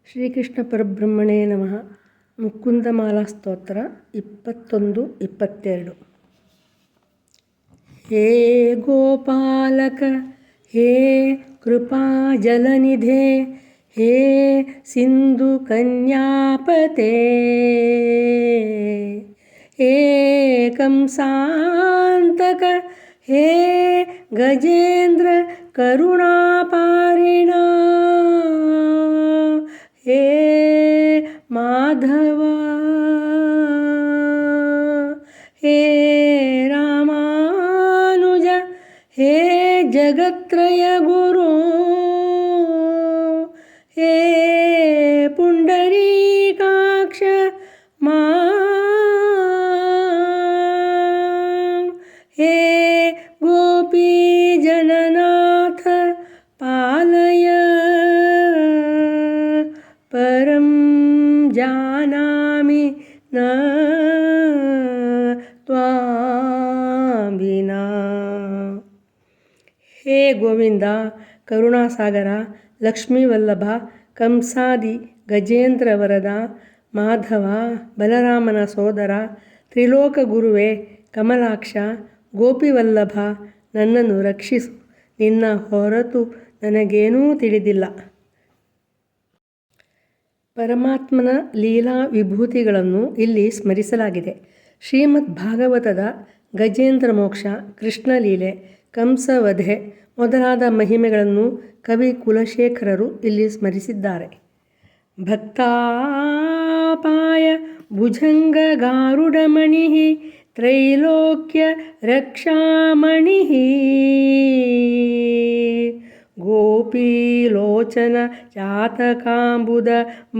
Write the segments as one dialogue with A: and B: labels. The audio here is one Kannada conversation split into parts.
A: ಶ್ರೀಕೃಷ್ಣ ಪರಬ್ರಹ್ಮಣೇ ನಮಃ. ಮುಕುಂದಮಾಲಾ ಸ್ತೋತ್ರ 21-22. ಹೇ ಗೋಪಾಲಕ, ಹೇ ಕೃಪಾಜಲನಿಧೆ, ಹೇ ಸಿಂಧು ಕನ್ಯಾಪತೆ, ಹೇ ಕಂಸಾಂತಕ, ಹೇ ಗಜೇಂದ್ರ ಕರುಣಾಪಾರಿಣ, ಹೇ ಮಾಧವ, ಹೇ ರಾಮಾನುಜ, ಹೇ ಜಗತ್ರಯ ಗುರು, ಹೇ ಪುಂಡರೀಕಾಕ್ಷ ಹೇ ಗೋಪೀ ಜನನಾಥ ಪಾಲಯ. ಪರಂ ಜಾನಾಮಿ ನ ತ್ವಾಂ ವಿನಾ. ಹೇ ಗೋವಿಂದ, ಕರುಣಾಸಾಗರ, ಲಕ್ಷ್ಮೀವಲ್ಲಭ, ಕಂಸಾದಿ ಗಜೇಂದ್ರ ವರದ, ಮಾಧವ, ಬಲರಾಮನ ಸೋದರ, ತ್ರಿಲೋಕ ಗುರುವೇ, ಕಮಲಾಕ್ಷ, ಗೋಪಿವಲ್ಲಭ, ನನ್ನನ್ನು ರಕ್ಷಿಸು. ನಿನ್ನ ಹೊರತು ನನಗೇನೂ ತಿಳಿದಿಲ್ಲ. ಪರಮಾತ್ಮನ ಲೀಲಾ ವಿಭೂತಿಗಳನ್ನು ಇಲ್ಲಿ ಸ್ಮರಿಸಲಾಗಿದೆ. ಶ್ರೀಮದ್ ಭಾಗವತದ ಗಜೇಂದ್ರ ಮೋಕ್ಷ, ಕೃಷ್ಣಲೀಲೆ, ಕಂಸವಧೆ ಮೊದಲಾದ ಮಹಿಮೆಗಳನ್ನು ಕವಿ ಕುಲಶೇಖರರು ಇಲ್ಲಿ ಸ್ಮರಿಸಿದ್ದಾರೆ. ಭಕ್ತಾಪಾಯ ಭುಜಂಗ ಗಾರುಡಮಣಿ, ತ್ರೈಲೋಕ್ಯ ರಕ್ಷಾಮಣಿ, ಗೋಪೀಲೋಚನ ಚಾತಕಾಂಬುದ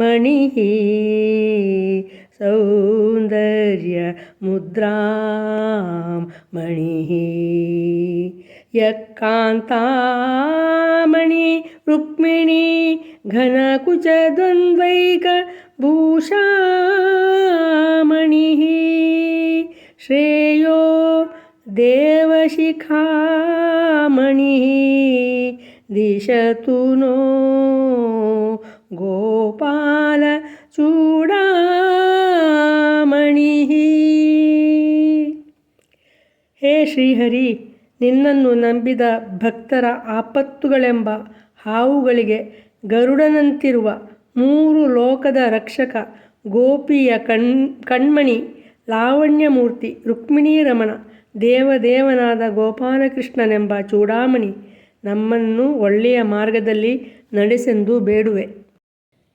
A: ಮಣಿ, ಸೌಂದರ್ಯ ಮುದ್ರಾಂ ಮಣಿ, ಯಕ್ಕಾಂತಾಮಣಿ ರುಕ್ಮಿಣಿ ಘನಕುಚ ದ್ವಂದ್ವೈಕ ಭೂಷಾಮಣಿ, ಶ್ರೇಯೋ ದೇವಶಿಖಾಮಣಿ, ದಿಶತು ನೋ ಗೋಪಾಲ ಚೂಡಾಮಣಿ. ಹೇ ಶ್ರೀಹರಿ, ನಿನ್ನನ್ನು ನಂಬಿದ ಭಕ್ತರ ಆಪತ್ತುಗಳೆಂಬ ಹಾವುಗಳಿಗೆ ಗರುಡನಂತಿರುವ 3 ಲೋಕದ ರಕ್ಷಕ, ಗೋಪಿಯ ಕಣ್ಮಣಿ, ಲಾವಣ್ಯಮೂರ್ತಿ, ರುಕ್ಮಿಣೀ ರಮಣ, ದೇವದೇವನಾದ ಗೋಪಾಲಕೃಷ್ಣನೆಂಬ ಚೂಡಾಮಣಿ, ನಮ್ಮನ್ನು ಒಳ್ಳೆಯ ಮಾರ್ಗದಲ್ಲಿ ನಡೆಸೆಂದು ಬೇಡುವೆ.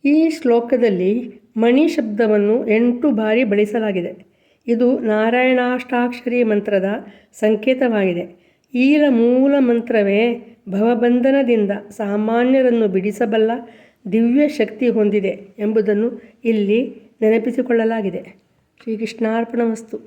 A: ಈ ಶ್ಲೋಕದಲ್ಲಿ ಮಣಿ ಶಬ್ದವನ್ನು 8 ಬಾರಿ ಬಳಸಲಾಗಿದೆ. ಇದು ನಾರಾಯಣಾಷ್ಟಾಕ್ಷರಿ ಮಂತ್ರದ ಸಂಕೇತವಾಗಿದೆ. ಈ ಮೂಲ ಮಂತ್ರವೇ ಭವಬಂಧನದಿಂದ ಸಾಮಾನ್ಯರನ್ನು ಬಿಡಿಸಬಲ್ಲ ದಿವ್ಯ ಶಕ್ತಿ ಹೊಂದಿದೆ ಎಂಬುದನ್ನು ಇಲ್ಲಿ ನೆನಪಿಸಿಕೊಳ್ಳಲಾಗಿದೆ. ಶ್ರೀಕೃಷ್ಣಾರ್ಪಣಮಸ್ತು.